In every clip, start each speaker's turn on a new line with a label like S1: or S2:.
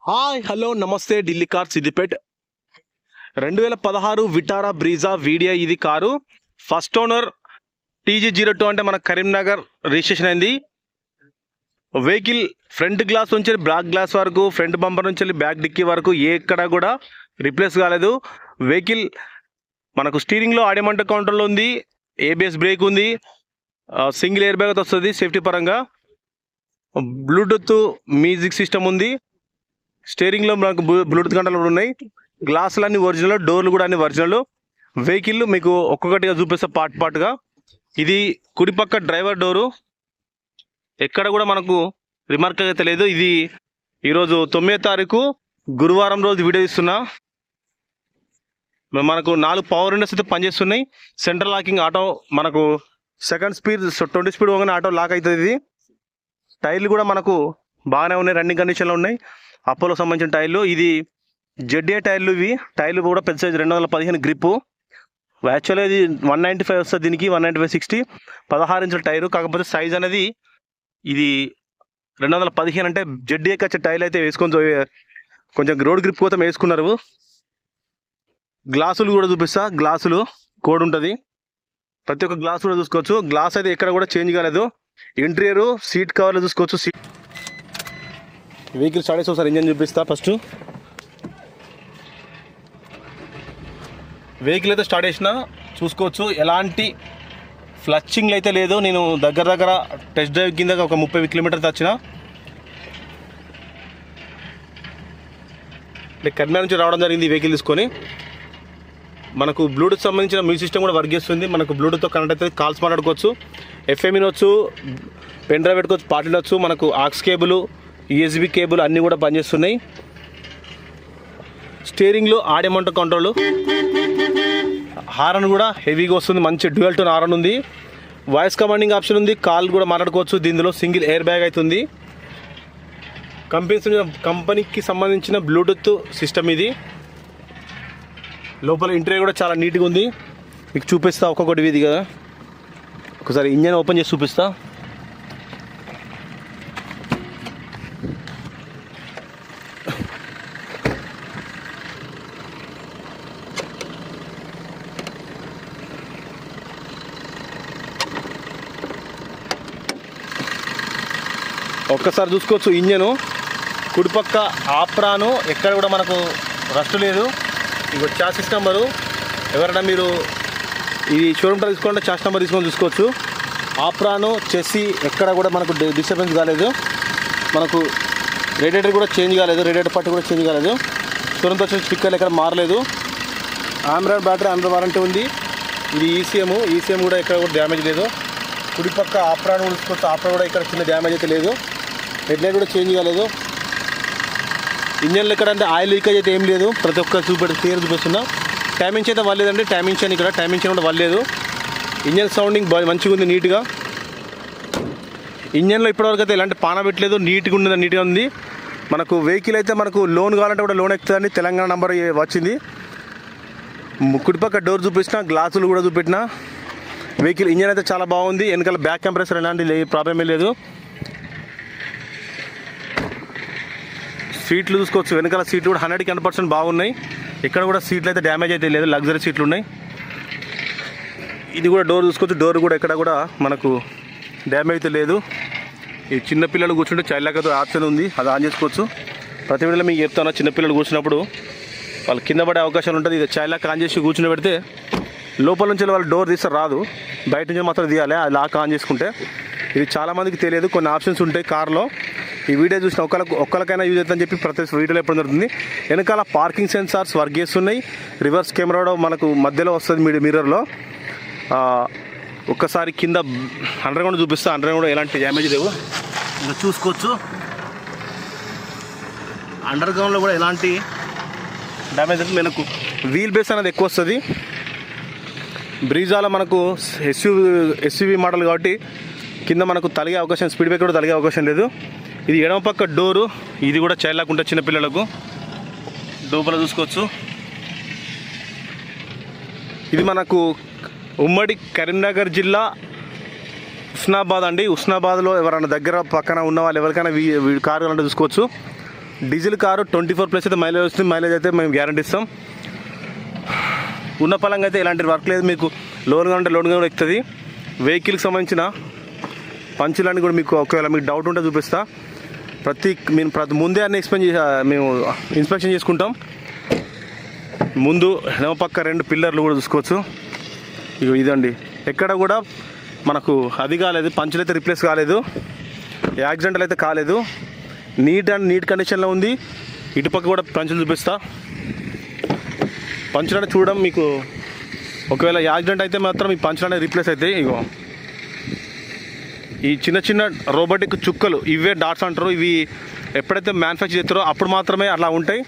S1: Hi hello నమస్తే Delhi car Siddipet 2016 Vitara Brezza video. ఇది car first owner TG02 అంటే మన కరీంనగర్ రిజిస్ట్రేషన్ అయింది. వెహికల్ ఫ్రంట్ గ్లాస్ నుంచి బ్యాక్ గ్లాస్ వరకు, ఫ్రంట్ బంపర్ నుంచి బ్యాక్ డిక్కీ వరకు ఎక్కడ కూడా రిప్లేస్ కాలేదు. వెహికల్ మనకు స్టీరింగ్లో ఆడియమంట కౌంటర్లో ఉంది, ABS బ్రేక్ ఉంది, సింగిల్ ఎయిర్ బ్యాగ్ వస్తుంది సేఫ్టీ పరంగా, బ్లూటూత్ మ్యూజిక్ సిస్టమ్ ఉంది, స్టీరింగ్లో మనకు బ్లూటూత్ గంటలు కూడా ఉన్నాయి, గ్లాసులు అన్ని ఒరిజినల్, డోర్లు కూడా అన్ని ఒరిజినల్. వెహికల్ మీకు ఒక్కొక్కటిగా చూపిస్తా పార్ట్గా. ఇది కుడిపక్క డ్రైవర్ డోరు, ఎక్కడ కూడా మనకు రిమార్క్ అయితే లేదు. ఇది ఈరోజు 9వ తారీఖు గురువారం రోజు వీడియో ఇస్తున్నా. మనకు 4 పవర్ విండోస్ అయితే పనిచేస్తున్నాయి. సెంట్రల్ లాకింగ్ ఆటో, మనకు సెకండ్ స్పీడ్ 20 స్పీడ్ పోగానే ఆటో లాక్ అవుతుంది. ఇది టైర్లు కూడా మనకు బాగానే ఉన్నాయి, రన్నింగ్ కండిషన్లో ఉన్నాయి. అపోలో సంబంధించిన టైర్లు. ఇది ZA టైర్లు. ఇవి టైర్లు కూడా పెద్ద సైజు 215 గ్రిప్పు. యాక్చువల్గా ఇది 195 వస్తుంది, దీనికి 195/60, 16 ఇంచుల టైరు. కాకపోతే సైజ్ అనేది ఇది 215 అంటే ZAకి వచ్చే టైర్లు అయితే వేసుకొని కొంచెం రోడ్ గ్రిప్ కోసం వేసుకున్నారు. గ్లాసులు కూడా చూపిస్తా. గ్లాసులు కోడ్ ఉంటుంది, ప్రతి ఒక్క గ్లాస్ కూడా చూసుకోవచ్చు. గ్లాస్ అయితే ఎక్కడ కూడా చేంజ్ కాలేదు. ఇంటీరియర్ సీట్ కవర్లు చూసుకోవచ్చు. వెహికల్ స్టార్ట్ చేసి ఒకసారి ఇంజన్ చూపిస్తా. ఫస్ట్ వెహికల్ అయితే స్టార్ట్ చేసిన చూసుకోవచ్చు. ఎలాంటి ఫ్లచ్చింగ్లు అయితే లేదు. నేను దగ్గర టెస్ట్ డ్రైవ్ కింద ఒక 30 కిలోమీటర్స్ వచ్చిన. కర్నాటక నుంచి రావడం జరిగింది. ఈ వెహికల్ తీసుకొని మనకు బ్లూటూత్ సంబంధించిన మ్యూజిక్ సిస్టమ్ కూడా వర్క్ చేస్తుంది. మనకు బ్లూటూత్తో కనెక్ట్ అయితే కాల్స్ మాట్లాడుకోవచ్చు, FM వినొచ్చు, పెన్ డ్రైవ్ పెట్టుకోవచ్చు, పాటలు వినొచ్చు. మనకు ఆక్స్ కేబుల్, USB కేబుల్ అన్నీ కూడా పనిచేస్తున్నాయి. స్టీరింగ్లో ఆడియమంట కంట్రోల్, హారన్ కూడా హెవీగా వస్తుంది, మంచి డ్యూయల్ టోన్ హారన్ ఉంది. వాయిస్ కమాండింగ్ ఆప్షన్ ఉంది, కాల్ కూడా మాట్లాడుకోవచ్చు. దీనిలో సింగిల్ ఎయిర్ బ్యాగ్ అవుతుంది. కంపెనీకి సంబంధించిన బ్లూటూత్ సిస్టమ్ ఇది. లోపల ఇంటీరియర్ కూడా చాలా నీట్గా ఉంది. మీకు చూపిస్తా ఒక్కొక్కటి ఇది కదా. ఒకసారి ఇంజన్ ఓపెన్ చేసి చూపిస్తా. ఒక్కసారి చూసుకోవచ్చు ఇంజను. కుడిపక్క ఆప్రాను ఎక్కడ కూడా మనకు రస్ట్ లేదు. ఇక చాసిస్ నెంబరు, ఎవరైనా మీరు ఇది షోరూమ్ తీసుకోండి, చాస్ నెంబర్ తీసుకొని చూసుకోవచ్చు. ఆప్రాను చెస్సీ ఎక్కడ కూడా మనకు డిస్టర్బెన్స్ కాలేదు. మనకు రేడియేటర్ కూడా చేంజ్ కాలేదు, రేడియేటర్ పట్టు కూడా చేంజ్ కాలేదు. షోరూమ్తో వచ్చిన స్టిక్కర్లు ఎక్కడ మారలేదు. ఆండ్రాయిడ్ బ్యాటరీ అండర్ వారంటీ ఉంది. ఇది ఈసీఎం కూడా ఎక్కడ కూడా డ్యామేజ్ లేదు. కుడిపక్క ఆప్రాన్ కూడా చూసుకోవచ్చు, ఆప్రా కూడా ఇక్కడ చిన్న డ్యామేజ్ అయితే లేదు. హెడ్ లైట్ కూడా చేంజ్ కాలేదు. ఇంజన్లో ఎక్కడ అంటే ఆయిల్ లీకేజ్ అయితే ఏం లేదు. ప్రతి ఒక్క క్లియర్ చూపిస్తున్నా. టైమింగ్స్ అయితే వల్లేదండి. టైమింగ్స్ అని ఇక్కడ టైమింగ్స్ కూడా వల్లేదు. ఇంజన్ సౌండింగ్ మంచిగా ఉంది, నీట్గా. ఇంజన్లో ఇప్పటివరకు అయితే ఎలాంటి పాన పెట్టలేదు, నీట్గా ఉంది. మనకు వెహికల్ అయితే మనకు లోన్ కావాలంటే కూడా లోన్ ఎక్కుతుందని తెలంగాణ నెంబర్ వచ్చింది. కుడిపక్క డోర్ చూపించిన, గ్లాసులు కూడా చూపెట్టిన. వెహికల్ ఇంజన్ అయితే చాలా బాగుంది. వెనకాల బ్యాక్ కంప్రెసర్ ఎలాంటి ప్రాబ్లమే లేదు. సీట్లు చూసుకోవచ్చు. వెనకాల సీట్లు కూడా 100కి 100% బాగున్నాయి. ఇక్కడ కూడా సీట్లు అయితే డ్యామేజ్ అయితే లేదు, లగ్జరీ సీట్లు ఉన్నాయి. ఇది కూడా డోర్ చూసుకోవచ్చు. డోర్ కూడా ఎక్కడ కూడా మనకు డ్యామేజ్ అయితే లేదు. ఈ చిన్నపిల్లలు కూర్చుంటే చైల్డ్ లాక్ ఆప్షన్ ఉంది, అది ఆన్ చేసుకోవచ్చు. ప్రతి వీడియోలో మీకు చెప్తాను, చిన్నపిల్లలు కూర్చున్నప్పుడు వాళ్ళు కింద పడే అవకాశాలు ఉంటుంది. ఇది చైల్డ్ లాక్ ఆన్ చేసి కూర్చుని పెడితే లోపల నుంచి వాళ్ళు డోర్ తీస్తే రాదు, బయట నుంచి మాత్రం తీయాలి. అది లాక్ ఆన్ చేసుకుంటే. ఇది చాలామందికి తెలియదు, కొన్ని ఆప్షన్స్ ఉంటాయి కార్లో. ఈ వీడియో చూసిన ఒక్కరికైనా యూజ్ అవుతుందని చెప్పి ప్రతి వీడియోలో ఎప్పుడు జరుగుతుంది. వెనకాల పార్కింగ్ సెన్సార్స్ వర్క్ చేస్తున్నాయి. రివర్స్ కెమెరా కూడా మనకు మధ్యలో వస్తుంది మిర్రర్లో. ఒక్కసారి కింద అండర్ గ్రౌండ్ చూపిస్తా. అండర్ గ్రౌండ్ ఎలాంటి డ్యామేజ్ లేవు, ఇంకా చూసుకోవచ్చు. అండర్ గ్రౌండ్లో కూడా ఎలాంటి డ్యామేజ్ లేదు. మనకు వీల్ బేస్ అనేది ఎక్కువ వస్తుంది. బ్రీజాలో మనకు ఎస్యూవీ మోడల్ కాబట్టి కింద మనకు తలిగే అవకాశం, స్పీడ్ బ్రేక్ కూడా తలిగే అవకాశం లేదు. ఇది ఎడమ పక్క డోరు, ఇది కూడా చైల్డ్ లాక్ ఉంటుంది చిన్నపిల్లలకు. లోపల చూసుకోవచ్చు. ఇది మనకు ఉమ్మడి కరీంనగర్ జిల్లా ఉస్నాబాద్ అండి. ఉస్నాబాద్లో ఎవరైనా దగ్గర పక్కన ఉన్న వాళ్ళు ఎవరికైనా కారు కావాలంటే చూసుకోవచ్చు. డీజిల్ కారు 24+ అయితే మైలేజ్ వస్తుంది. మైలేజ్ అయితే మేము గ్యారంటీ ఇస్తాం. ఉన్న పలంగా అయితే ఎలాంటి వర్క్ లేదు. మీకు లోన్గా ఉంటే లోన్గా కూడా ఎక్కుతుంది. వెహికల్కి సంబంధించిన పంచులన్నీ కూడా మీకు ఒకవేళ మీకు డౌట్ ఉంటే చూపిస్తా. ప్రతి ముందే అన్ని మేము ఇన్స్పెక్షన్ చేసుకుంటాం. ముందు పక్క 2 పిల్లర్లు కూడా చూసుకోవచ్చు. ఇదండి, ఎక్కడ కూడా మనకు అది కాలేదు, పంచులు అయితే రిప్లేస్ కాలేదు, యాక్సిడెంట్లు అయితే కాలేదు. నీట్ కండిషన్లో ఉంది. ఇటుపక్క కూడా పంచులు చూపిస్తా. పంచులు చూడడం మీకు ఒకవేళ యాక్సిడెంట్ అయితే మాత్రం ఈ పంచులు అనేది రిప్లేస్ అవుతాయి. ఇగో ఈ చిన్న రోబోటిక్ చుక్కలు ఇవే డాట్స్ అంటారు. ఇవి ఎప్పుడైతే మ్యానుఫ్యాక్చర్ చేస్తారో అప్పుడు మాత్రమే అలా ఉంటాయి.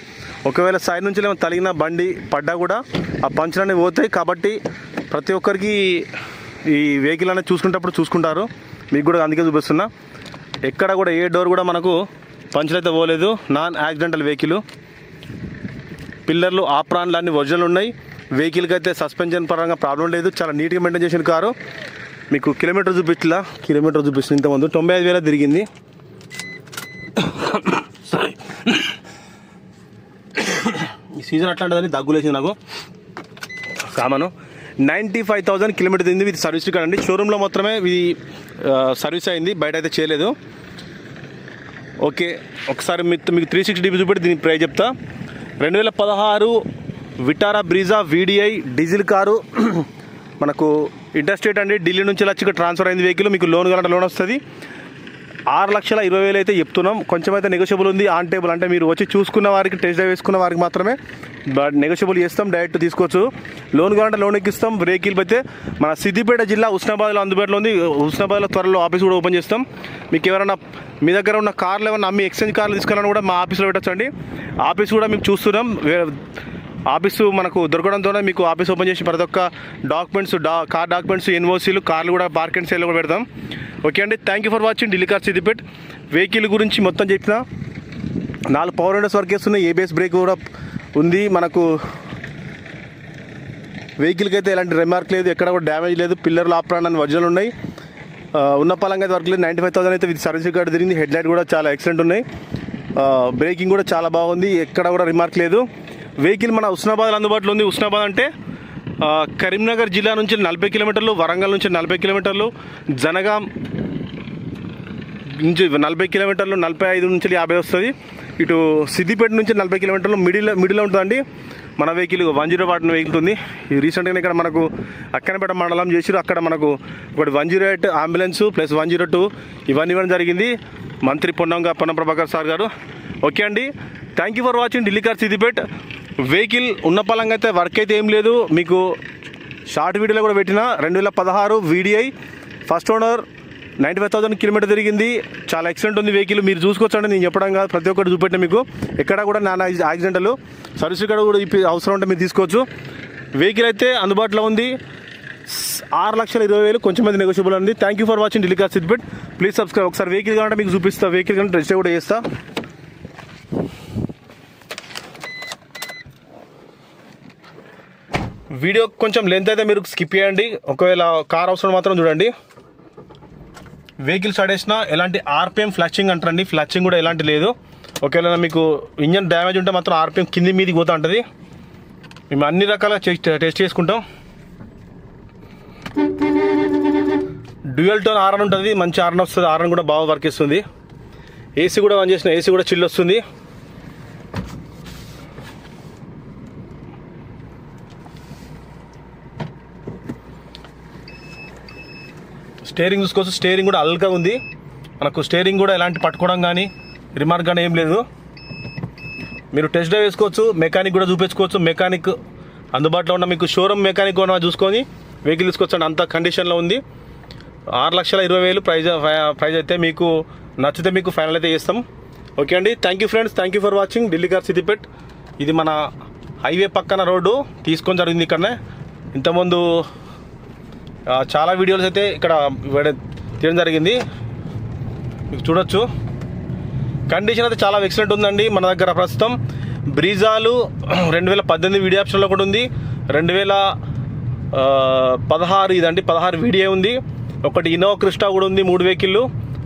S1: ఒకవేళ సైడ్ నుంచి ఏమైనా తగిలిన బండి పడ్డా కూడా ఆ పంచులు అనేవి పోతాయి. కాబట్టి ప్రతి ఒక్కరికి ఈ వెహికల్ అనేది చూసుకుంటారు. మీకు కూడా అందుకే చూపిస్తున్నా. ఎక్కడ కూడా ఏ డోర్ కూడా మనకు పంచులు అయితే పోలేదు. Non accidental vehicle. పిల్లర్లు ఆప్రాన్లు అన్ని ఒరిజినల్ ఉన్నాయి. వెహికల్కి అయితే సస్పెన్షన్ పరంగా ప్రాబ్లం లేదు. చాలా నీట్గా మెయింటైన్ చేసిన కారు. మీకు కిలోమీటర్ చూపిస్తుంది. ఇంతకుముందు 95,000 తిరిగింది. ఈ సీజన్ అట్లాంటిదని దగ్గులేసింది నాకు. కామను 95,000 కిలోమీటర్ తింది. ఇది సర్వీస్ రికార్డ్ అండి. షోరూంలో మాత్రమే ఇది సర్వీస్ అయింది, బయట అయితే చేయలేదు. ఓకే, ఒకసారి మీకు 360 DB చూపెట్టి దీని ప్రైస్ చెప్తా. 2016 Vitara Brezza VDI diesel car. మనకు ఇంటర్స్టేట్ అండి, ఢిల్లీ నుంచి వచ్చి ట్రాన్స్ఫర్ అయింది వెహికల్. మీకు లోన్ కావాలంటే లోన్ వస్తుంది. 6,20,000 అయితే చెప్తున్నాం. కొంచెం అయితే నెగోషియబుల్ ఉంది. ఆన్ టేబుల్ అంటే మీరు వచ్చి చూసుకున్న వారికి, టెస్ట్ డ్రైవ్ వేసుకున్న వారికి మాత్రమే నెగోషియబుల్ చేస్తాం. డైరెక్ట్ తీసుకోవచ్చు. లోన్ కావాలంటే లోన్ ఎక్కిస్తాం. వెహికల్ అయితే మన సిద్దిపేట జిల్లా ఉస్నాబాద్లో అందుబాటులో ఉంది. ఉస్నాబాద్లో త్వరలో ఆఫీస్ కూడా ఓపెన్ చేస్తాం. మీకు ఎవరైనా మీ దగ్గర ఉన్న కార్లు ఏమైనా అమ్మి ఎక్స్చేంజ్ కార్లు తీసుకెళ్ళాలని కూడా మా ఆఫీస్లో పెట్టచ్చండి. ఆఫీస్ కూడా మీకు చూస్తున్నాం. ఆఫీసు మనకు దొరకడంతోనే మీకు ఆఫీస్ ఓపెన్ చేసి ప్రతి ఒక్క డాక్యుమెంట్స్, కార్ డాక్యుమెంట్స్, ఎన్ఓసీలు, కార్లు కూడా పార్క్ అండ్ సేల్ కూడా పెడతాం. ఓకే అండి, thank you for watching Delhi car Siddipet. Vehicle గురించి మొత్తం చెప్పిన 4 పవర్ విండోస్ వర్క్ చేస్తున్నాయి. ఏబిఎస్ బ్రేక్ కూడా ఉంది. మనకు వెహికల్కి అయితే ఎలాంటి రిమార్క్ లేదు, ఎక్కడ కూడా డ్యామేజ్ లేదు. పిల్లర్లు ఆప్రాన్ అని ఒరిజినల్ ఉన్నాయి. ఉన్న పలంగా అయితే వర్క్ లేదు. 95,000 అయితే ఇది సర్వీస్ రికార్డు తిరిగింది. హెడ్ లైట్ కూడా చాలా ఎక్సలెంట్ ఉన్నాయి. బ్రేకింగ్ కూడా చాలా బాగుంది, ఎక్కడ కూడా రిమార్క్ లేదు. వెహికల్ మన ఉస్నాబాద్లో అందుబాటులో ఉంది. ఉస్నాబాద్ అంటే కరీంనగర్ జిల్లా నుంచి 40 కిలోమీటర్లు, వరంగల్ నుంచి 40 కిలోమీటర్లు, జనగాం నుంచి 40 కిలోమీటర్లు, 45 నుంచి 50 వస్తుంది. ఇటు సిద్దిపేట నుంచి 40 కిలోమీటర్లు మిడిల్లో ఉంటుందండి మన వెహికల్. 108 వెహికల్ ఉంది. రీసెంట్గా ఇక్కడ మనకు అక్కనపేట మండలం చేసిరు. అక్కడ మనకు ఒకటి 108 అంబులెన్స్ ప్లస్ 102 ఇవన్నీ ఇవ్వడం జరిగింది మంత్రి పొన్నం ప్రభాకర్ సార్ గారు. ఓకే అండి, thank you for watching Delhi car Siddipet. Vehicle ఉన్న పలంగా అయితే వర్క్ అయితే ఏం లేదు. మీకు షార్ట్ వీడియోలో కూడా పెట్టిన 2016 VDI ఫస్ట్ ఓనర్ 95,000 కిలోమీటర్ తిరిగింది. చాలా ఎక్సలెంట్ ఉంది వెహికల్. మీరు చూసుకోవచ్చండి, నేను చెప్పడం కాదు, ప్రతి ఒక్కటి చూపెట్టిన మీకు. ఎక్కడ కూడా నాన్న యాక్సిడెంట్లు, సర్వీస్ ఇక్కడ కూడా అవసరం ఉంటే మీరు తీసుకోవచ్చు. వెహికల్ అయితే అందుబాటులో ఉంది. 6,20,000 కొంచెం మంది నెగోషియబుల్ ఉంది. Thank you for watching Delhi car Siddipet. Please subscribe. ఒకసారి వెహికల్ కావాలంటే మీకు చూపిస్తా. వెహికల్ కానీ టెస్ట్ కూడా చేస్తా. వీడియో కొంచెం లెంత్ అయితే మీరు స్కిప్ చేయండి. ఒకవేళ కార్ అవసరం మాత్రం చూడండి. వెహికల్ స్టార్ట్ చేసిన ఎలాంటి RPM ఫ్లాషింగ్ అంటారండి. ఫ్లాషింగ్ కూడా ఎలాంటి లేదు. ఒకవేళ మీకు ఇంజన్ డ్యామేజ్ ఉంటే మాత్రం RPM కింది మీదికి పోతూ ఉంటుంది. మేము అన్ని రకాల టెస్ట్ చేసుకుంటాం. డ్యూయల్ టోన్ హారన్ ఉంటుంది, మంచి హారన్ వస్తుంది. హారన్ కూడా బాగా వర్క్ ఇస్తుంది. ఏసీ కూడా ఆన్ చేసిన ఏసీ కూడా చిల్ వస్తుంది. స్టీరింగ్ చూసుకోవచ్చు. స్టీరింగ్ కూడా అల్గా ఉంది. మనకు స్టీరింగ్ కూడా ఎలాంటి పట్టుకోవడం కానీ రిమార్క్ కానీ ఏం లేదు. మీరు టెస్ట్ డ్రైవ్ వేసుకోవచ్చు. మెకానిక్ కూడా చూపించుకోవచ్చు. మెకానిక్ అందుబాటులో ఉన్న మీకు షోరూమ్ మెకానిక్ కూడా చూసుకొని వెహికల్ తీసుకోవచ్చు. అంత కండిషన్లో ఉంది. 6,20,000 ప్రైజ్ అయితే మీకు నచ్చితే మీకు ఫైనల్ అయితే చేస్తాం. ఓకే అండి, thank you friends. Thank you for watching Delhi car Siddipet. ఇది మన హైవే పక్కన రోడ్డు తీసుకొని జరిగింది. ఇక్కడనే ఇంతకుముందు చాలా వీడియోస్ అయితే ఇక్కడ తీయడం జరిగింది. మీకు చూడొచ్చు. కండిషన్ అయితే చాలా ఎక్సలెంట్ ఉందండి. మన దగ్గర ప్రస్తుతం బ్రీజాలు 2018 వీడియో ఆప్షన్లో కూడా ఉంది. 2016 ఇదండి 16 VDI ఉంది. ఒకటి ఇన్నోవా క్రిస్టా కూడా ఉంది. 3 వెహికల్లు.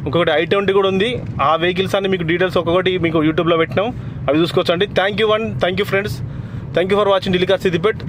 S1: ఇంకొకటి i20 కూడా ఉంది. ఆ వెహికల్స్ అన్ని మీకు డీటెయిల్స్ ఒక్కొక్కటి మీకు యూట్యూబ్లో పెట్టినాం, అవి చూసుకోవచ్చండి. Thank you friends, thank you for watching Delhi car Siddipet.